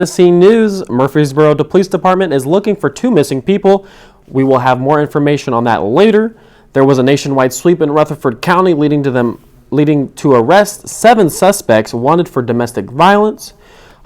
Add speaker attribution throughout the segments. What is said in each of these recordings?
Speaker 1: Tennessee News, Murfreesboro Police Department is looking for 2 missing people. We will have more information on that later. There was a nationwide sweep in Rutherford County leading to arrest 7 suspects wanted for domestic violence.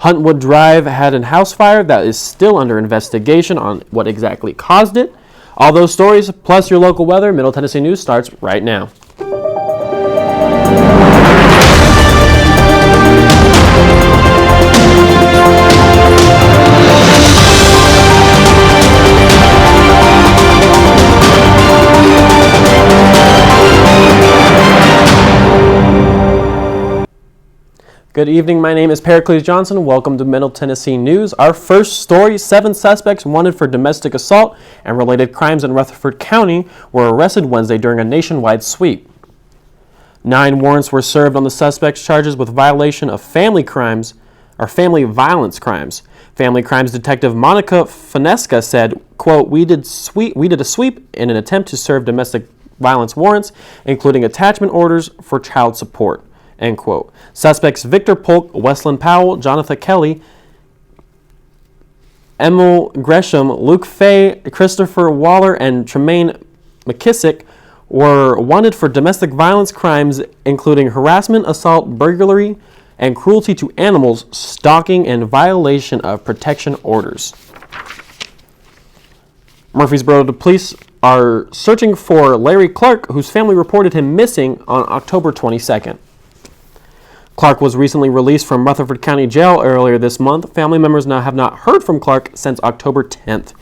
Speaker 1: Huntwood Drive had a house fire that is still under investigation on what exactly caused it. All those stories, plus your local weather, Middle Tennessee News starts right now. Good evening, my name is Pericles Johnson. Welcome to Middle Tennessee News. Our first story, 7 suspects wanted for domestic assault and related crimes in Rutherford County were arrested Wednesday during a nationwide sweep. 9 warrants were served on the suspects' charges with violation of family violence crimes. Family crimes detective Monica Finesca said, quote, we did a sweep in an attempt to serve domestic violence warrants, including attachment orders for child support. End quote. Suspects Victor Polk, Westlyn Powell, Jonathan Kelly, Emil Gresham, Luke Fay, Christopher Waller, and Tremaine McKissick were wanted for domestic violence crimes including harassment, assault, burglary, and cruelty to animals, stalking, and violation of protection orders. Murfreesboro police are searching for Larry Clark, whose family reported him missing on October 22nd. Clark was recently released from Rutherford County Jail earlier this month. Family members now have not heard from Clark since October 10th.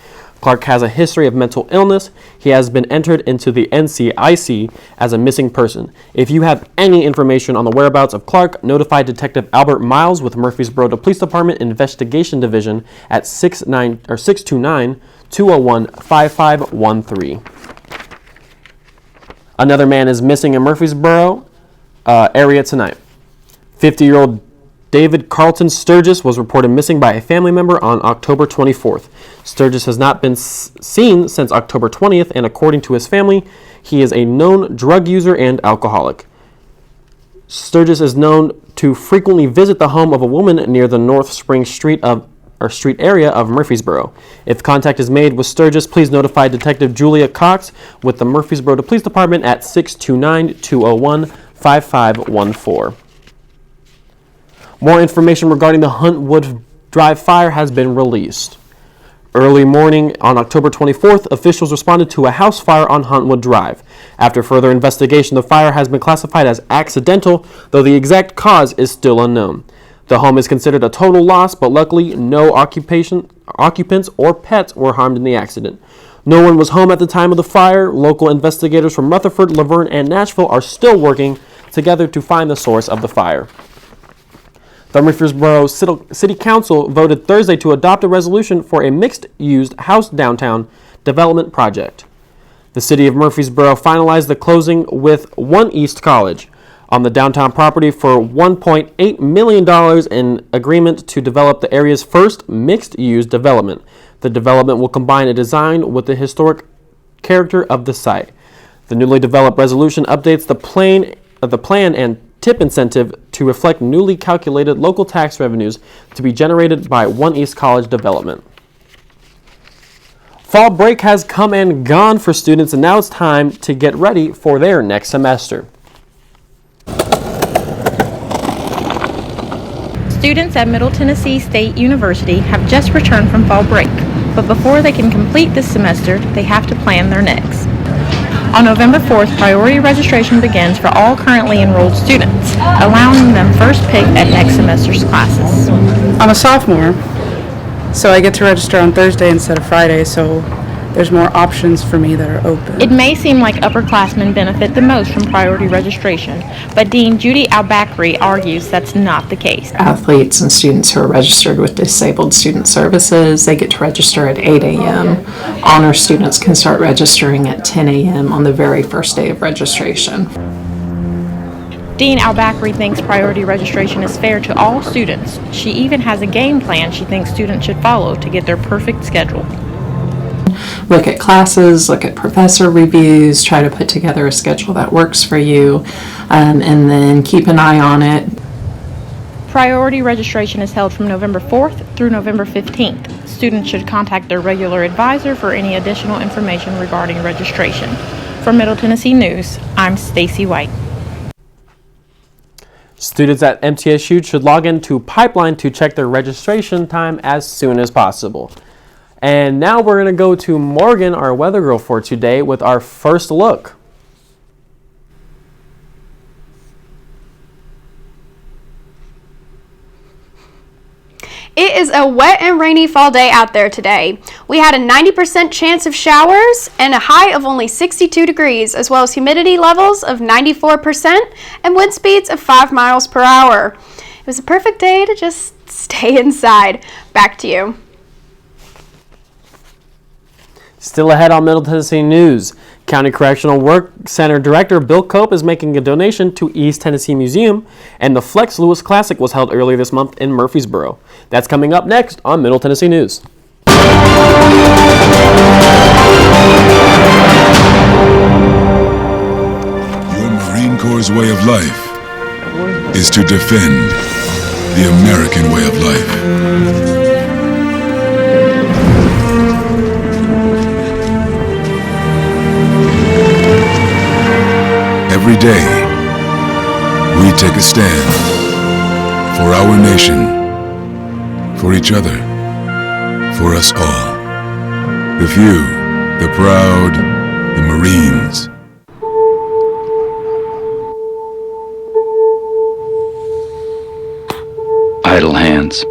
Speaker 1: Clark has a history of mental illness. He has been entered into the NCIC as a missing person. If you have any information on the whereabouts of Clark, notify Detective Albert Miles with Murfreesboro Police Department Investigation Division at 629-201-5513. Another man is missing in Murfreesboro area tonight. 50-year-old David Carlton Sturgis was reported missing by a family member on October 24th. Sturgis has not been seen since October 20th, and according to his family, he is a known drug user and alcoholic. Sturgis is known to frequently visit the home of a woman near the North Spring street area of Murfreesboro. If contact is made with Sturgis, please notify Detective Julia Cox with the Murfreesboro Police Department at 629-201-5514. More information regarding the Huntwood Drive fire has been released. Early morning on October 24th, officials responded to a house fire on Huntwood Drive. After further investigation, the fire has been classified as accidental, though the exact cause is still unknown. The home is considered a total loss, but luckily no occupants or pets were harmed in the accident. No one was home at the time of the fire. Local investigators from Rutherford, Laverne, and Nashville are still working together to find the source of the fire. The Murfreesboro City Council voted Thursday to adopt a resolution for a mixed-use house downtown development project. The city of Murfreesboro finalized the closing with One East College on the downtown property for $1.8 million in agreement to develop the area's first mixed-use development. The development will combine a design with the historic character of the site. The newly developed resolution updates the plan and tip incentive to reflect newly calculated local tax revenues to be generated by One East College development. Fall break has come and gone for students, and now it's time to get ready for their next semester.
Speaker 2: Students at Middle Tennessee State University have just returned from fall break, but before they can complete this semester, they have to plan their next. On November 4th, priority registration begins for all currently enrolled students, allowing them first pick at next semester's classes.
Speaker 3: I'm a sophomore, so I get to register on Thursday instead of Friday, so there's more options for me that are open.
Speaker 2: It may seem like upperclassmen benefit the most from priority registration, but Dean Judy Albacri argues that's not the case.
Speaker 4: Athletes and students who are registered with Disabled Student Services, they get to register at 8 a.m. Honor students can start registering at 10 a.m. on the very first day of registration.
Speaker 2: Dean Albacri thinks priority registration is fair to all students. She even has a game plan she thinks students should follow to get their perfect schedule.
Speaker 4: Look at classes, look at professor reviews, try to put together a schedule that works for you, and then keep an eye on it.
Speaker 2: Priority registration is held from November 4th through November 15th. Students should contact their regular advisor for any additional information regarding registration. For Middle Tennessee News, I'm Stacy White.
Speaker 1: Students at MTSU should log into Pipeline to check their registration time as soon as possible. And now we're going to go to Morgan, our weather girl for today, with our first look.
Speaker 5: It is a wet and rainy fall day out there today. We had a 90% chance of showers and a high of only 62 degrees, as well as humidity levels of 94% and wind speeds of 5 miles per hour. It was a perfect day to just stay inside. Back to you.
Speaker 1: Still ahead on Middle Tennessee News, County Correctional Work Center Director Bill Cope is making a donation to East Tennessee Museum, and the Flex Lewis Classic was held earlier this month in Murfreesboro. That's coming up next on Middle Tennessee News.
Speaker 6: The Marine Corps' way of life is to defend the American way of life. Every day, we take a stand for our nation, for each other, for us all. The few, the proud, the Marines.
Speaker 7: Idle hands.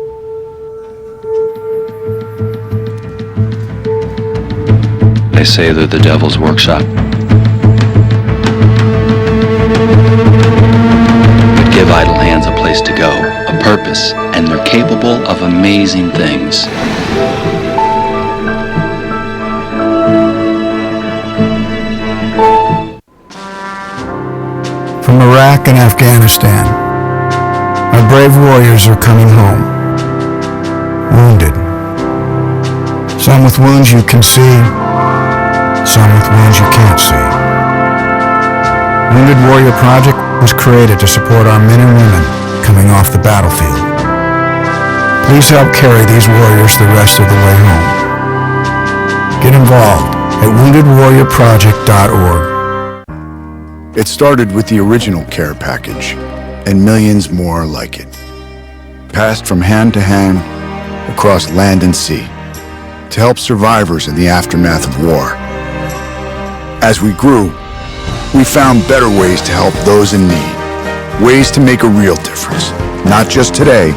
Speaker 7: They say they're the devil's workshop. But give idle hands a place to go, a purpose, and they're capable of amazing things.
Speaker 8: From Iraq and Afghanistan, our brave warriors are coming home, wounded. Some with wounds you can see, some with wounds you can't see. Wounded Warrior Project was created to support our men and women coming off the battlefield. Please help carry these warriors the rest of the way home. Get involved at woundedwarriorproject.org.
Speaker 9: It started with the original care package, and millions more like it. Passed from hand to hand, across land and sea, to help survivors in the aftermath of war. As we grew, we found better ways to help those in need. Ways to make a real difference, not just today,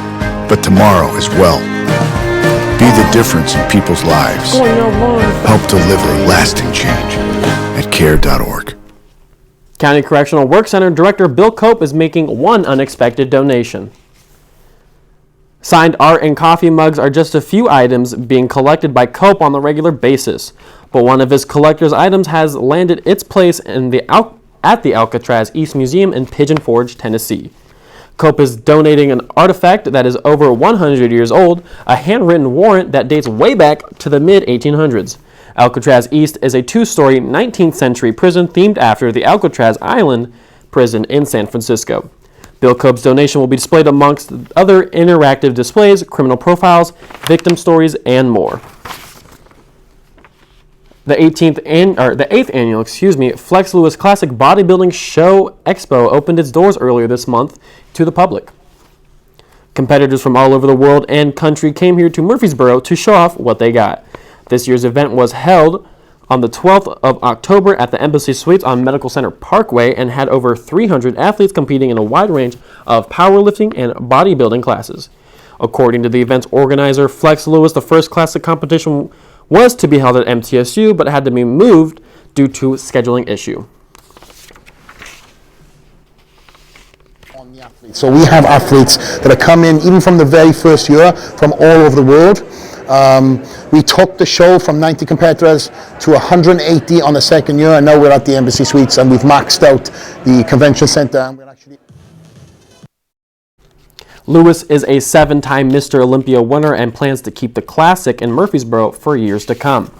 Speaker 9: but tomorrow as well. Be the difference in people's lives. Help deliver lasting change at care.org.
Speaker 1: County Correctional Work Center Director Bill Cope is making one unexpected donation. Signed art and coffee mugs are just a few items being collected by Cope on a regular basis, but one of his collector's items has landed its place in at the Alcatraz East Museum in Pigeon Forge, Tennessee. Cope is donating an artifact that is over 100 years old, a handwritten warrant that dates way back to the mid-1800s. Alcatraz East is a two-story 19th century prison themed after the Alcatraz Island prison in San Francisco. Bill Cope's donation will be displayed amongst other interactive displays, criminal profiles, victim stories, and more. The 8th annual, Flex Lewis Classic Bodybuilding Show Expo opened its doors earlier this month to the public. Competitors from all over the world and country came here to Murfreesboro to show off what they got. This year's event was held on the 12th of October at the Embassy Suites on Medical Center Parkway and had over 300 athletes competing in a wide range of powerlifting and bodybuilding classes. According to the event's organizer, Flex Lewis, the first classic competition was to be held at MTSU but had to be moved due to a scheduling issue.
Speaker 10: So we have athletes that are coming even from the very first year from all over the world. We took the show from 90 competitors to 180 on the second year, and now we're at the Embassy Suites and we've maxed out the convention center. And we're actually
Speaker 1: Lewis is a 7-time Mr. Olympia winner and plans to keep the classic in Murfreesboro for years to come.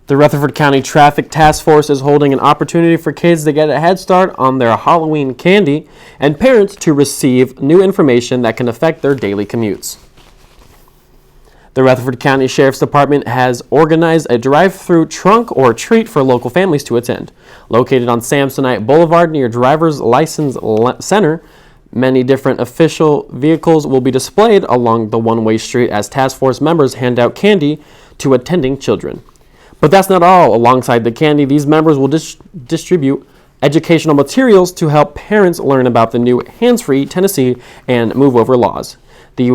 Speaker 1: The Rutherford County Traffic Task Force is holding an opportunity for kids to get a head start on their Halloween candy and parents to receive new information that can affect their daily commutes. The Rutherford County Sheriff's Department has organized a drive-through trunk or treat for local families to attend. Located on Samsonite Boulevard near Driver's License Center, many different official vehicles will be displayed along the one-way street as task force members hand out candy to attending children. But that's not all. Alongside the candy, these members will distribute educational materials to help parents learn about the new hands-free Tennessee and move-over laws. The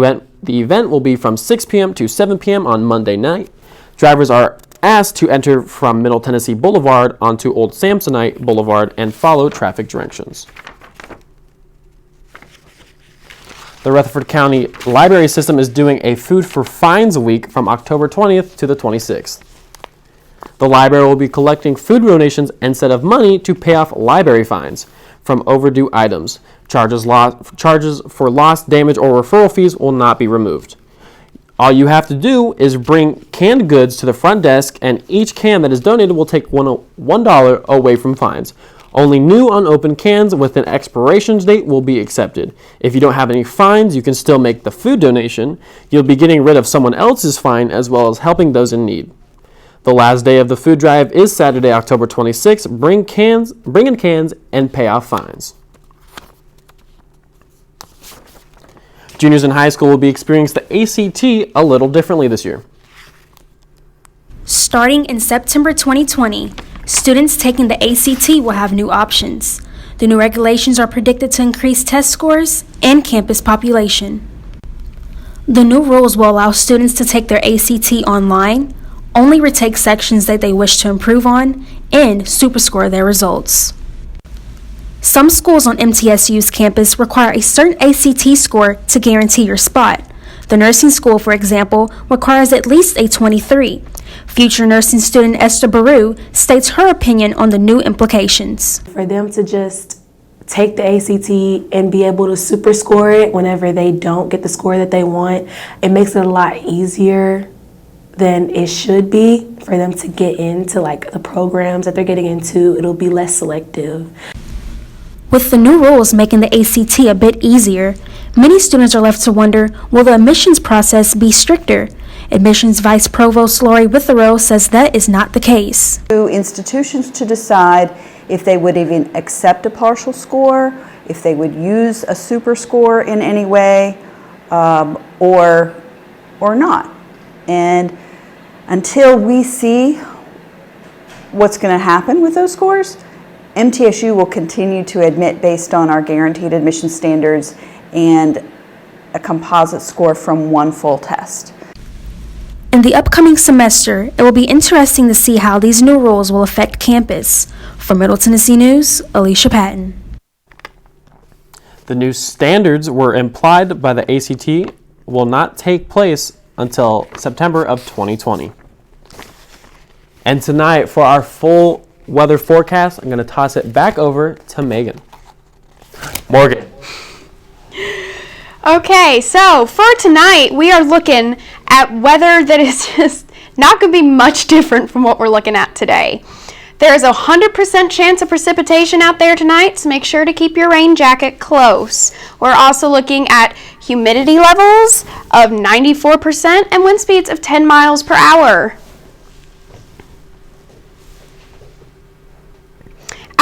Speaker 1: event will be from 6 p.m. to 7 p.m. on Monday night. Drivers are asked to enter from Middle Tennessee Boulevard onto Old Samsonite Boulevard and follow traffic directions. The Rutherford County Library System is doing a Food for Fines Week from October 20th to the 26th. The library will be collecting food donations instead of money to pay off library fines from overdue items. Charges for lost, damage, or referral fees will not be removed. All you have to do is bring canned goods to the front desk, and each can that is donated will take $1 away from fines. Only new unopened cans with an expiration date will be accepted. If you don't have any fines, you can still make the food donation. You'll be getting rid of someone else's fine as well as helping those in need. The last day of the food drive is Saturday, October 26th. Bring in cans and pay off fines. Juniors in high school will be experiencing the ACT a little differently this year.
Speaker 11: Starting in September 2020, students taking the ACT will have new options. The new regulations are predicted to increase test scores and campus population. The new rules will allow students to take their ACT online, only retake sections that they wish to improve on, and superscore their results. Some schools on MTSU's campus require a certain ACT score to guarantee your spot. The nursing school, for example, requires at least a 23. Future nursing student Esther Baru states her opinion on the new implications.
Speaker 12: For them to just take the ACT and be able to superscore it whenever they don't get the score that they want, it makes it a lot easier than it should be for them to get into like the programs that they're getting into. It'll be less selective.
Speaker 11: With the new rules making the ACT a bit easier, many students are left to wonder, will the admissions process be stricter? Admissions Vice Provost Lori Withrow says that is not the case.
Speaker 13: Institutions to decide if they would even accept a partial score, if they would use a super score in any way, or not. And until we see what's going to happen with those scores, MTSU will continue to admit based on our guaranteed admission standards and a composite score from one full test.
Speaker 11: In the upcoming semester, it will be interesting to see how these new rules will affect campus. For Middle Tennessee News, Alicia Patton.
Speaker 1: The new standards were implied by the ACT will not take place until September of 2020. And tonight, for our full weather forecast, I'm going to toss it back over to Megan. Morgan.
Speaker 5: Okay, so for tonight, we are looking at weather that is just not going to be much different from what we're looking at today. There is a 100% chance of precipitation out there tonight, so make sure to keep your rain jacket close. We're also looking at humidity levels of 94% and wind speeds of 10 miles per hour.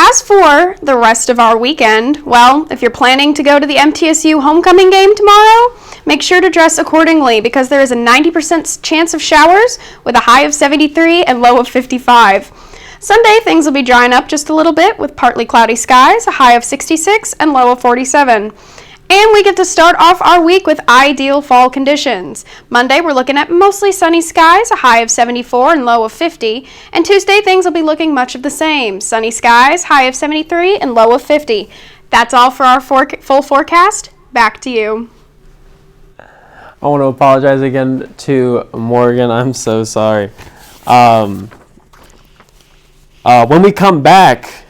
Speaker 5: As for the rest of our weekend, well, if you're planning to go to the MTSU homecoming game tomorrow, make sure to dress accordingly because there is a 90% chance of showers with a high of 73 and low of 55. Sunday, things will be drying up just a little bit with partly cloudy skies, a high of 66 and low of 47. And we get to start off our week with ideal fall conditions. Monday, we're looking at mostly sunny skies, a high of 74 and low of 50. And Tuesday, things will be looking much of the same. Sunny skies, high of 73 and low of 50. That's all for our full forecast. Back to you.
Speaker 1: I want to apologize again to Morgan. I'm so sorry. When we come back,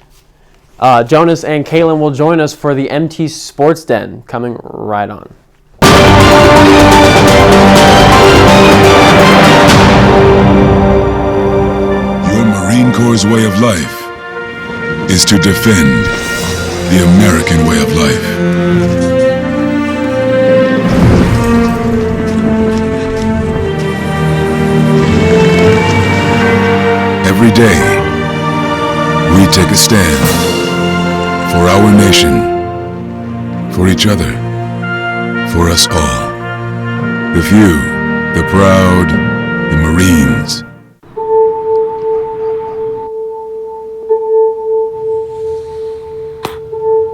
Speaker 1: Jonas and Kaylin will join us for the MT Sports Den, coming right on.
Speaker 6: Marine Corps' way of life is to defend the American way of life. Every day, we take a stand for our nation, for each other, for us all. The few, the proud, the Marines.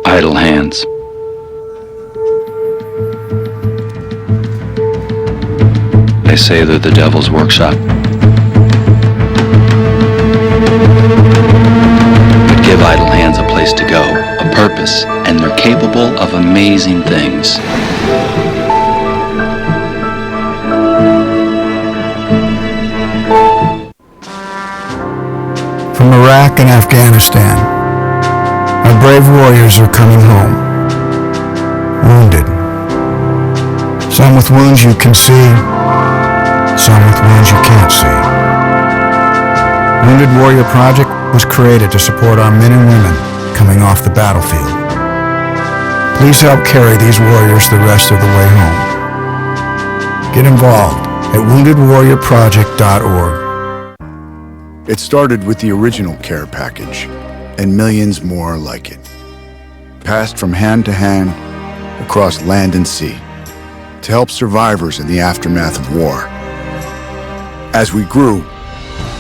Speaker 7: Idle hands. They say they're the devil's workshop. But give idle hands a place to go, a purpose, and they're capable of amazing things.
Speaker 8: From Iraq and Afghanistan, our brave warriors are coming home, wounded. Some with wounds you can see, some with wounds you can't see. Wounded Warrior Project was created to support our men and women coming off the battlefield. Please help carry these warriors the rest of the way home. Get involved at woundedwarriorproject.org.
Speaker 9: It started with the original care package and millions more like it, passed from hand to hand across land and sea to help survivors in the aftermath of war. As we grew,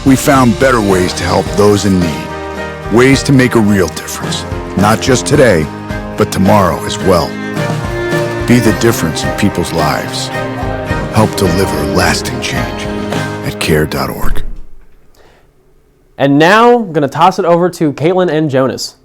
Speaker 9: we found better ways to help those in need, ways to make a real difference, not just today, but tomorrow as well. Be the difference in people's lives. Help deliver lasting change at care.org.
Speaker 1: And now, I'm going to toss it over to Caitlin and Jonas.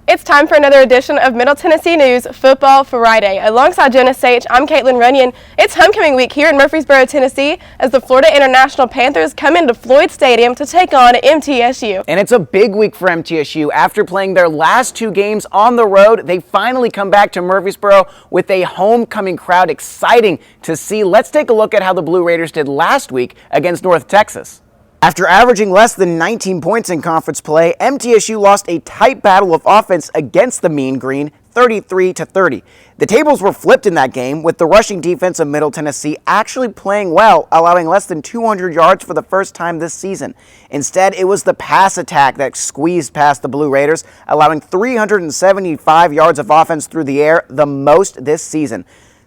Speaker 14: It's time for another edition of Middle Tennessee News Football Friday. Alongside Jonas Sage, I'm Caitlin Runyon. It's homecoming week here in Murfreesboro, Tennessee, as the Florida International Panthers come into Floyd Stadium to take on MTSU.
Speaker 15: And it's a big week for MTSU. After playing their last two games on the road, they finally come back to Murfreesboro with a homecoming crowd. Exciting to see. Let's take a look at how the Blue Raiders did last week against North Texas. After averaging less than 19 points in conference play, MTSU lost a tight battle of offense against the Mean Green, 33-30. The tables were flipped in that game, with the rushing defense of Middle Tennessee actually playing well, allowing less than 200 yards for the first time this season. Instead, it was the pass attack that squeezed past the Blue Raiders, allowing 375 yards of offense through the air, the most this season.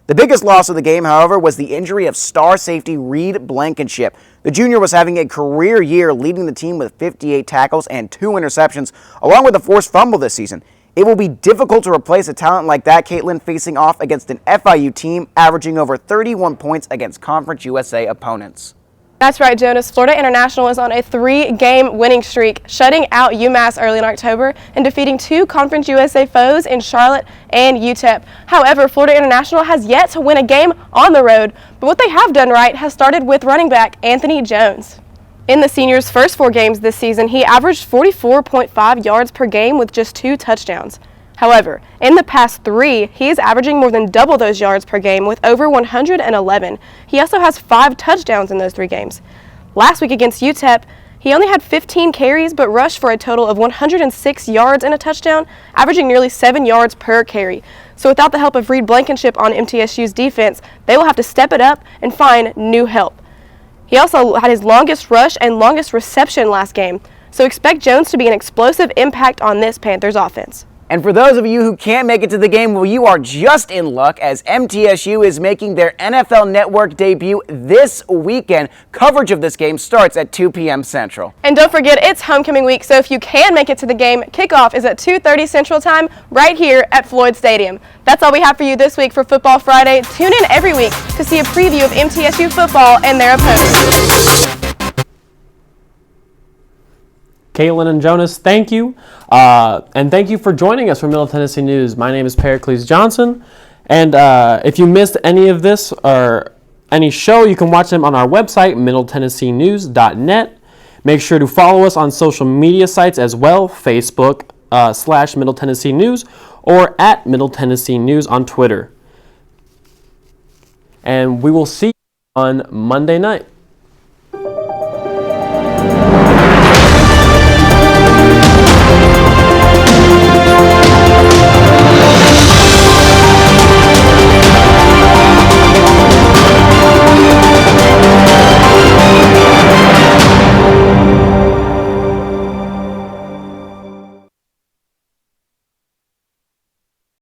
Speaker 15: The biggest loss of the game, however, was the injury of star safety Reed Blankenship. The junior was having a career year, leading the team with 58 tackles and 2 interceptions, along with a forced fumble this season. It will be difficult to replace a talent like that, Caitlin, facing off against an FIU team averaging over 31 points against Conference USA opponents.
Speaker 14: That's right, Jonas. Florida International is on a 3-game winning streak, shutting out UMass early in October and defeating 2 Conference USA foes in Charlotte and UTEP. However, Florida International has yet to win a game on the road, but what they have done right has started with running back Anthony Jones. In the senior's first 4 games this season, he averaged 44.5 yards per game with just 2 touchdowns. However, in the past 3, he is averaging more than double those yards per game with over 111. He also has 5 touchdowns in those 3 games. Last week against UTEP, he only had 15 carries but rushed for a total of 106 yards and a touchdown, averaging nearly 7 yards per carry. So without the help of Reed Blankenship on MTSU's defense, they will have to step it up and find new help. He also had his longest rush and longest reception last game, so expect Jones to be an explosive impact on this Panthers offense.
Speaker 15: And for those of you who can't make it to the game, well, you are just in luck, as MTSU is making their NFL Network debut this weekend. Coverage of this game starts at 2 p.m. Central.
Speaker 14: And don't forget, it's homecoming week, so if you can make it to the game, kickoff is at 2:30 Central Time right here at Floyd Stadium. That's all we have for you this week for Football Friday. Tune in every week to see a preview of MTSU football and their opponents.
Speaker 1: Caitlin and Jonas, thank you. And thank you for joining us for Middle Tennessee News. My name is Pericles Johnson. And if you missed any of this or any show, you can watch them on our website, middletennesseenews.net. Make sure to follow us on social media sites as well, Facebook /Middle Tennessee News or at Middle Tennessee News on Twitter. and we will see you on Monday night.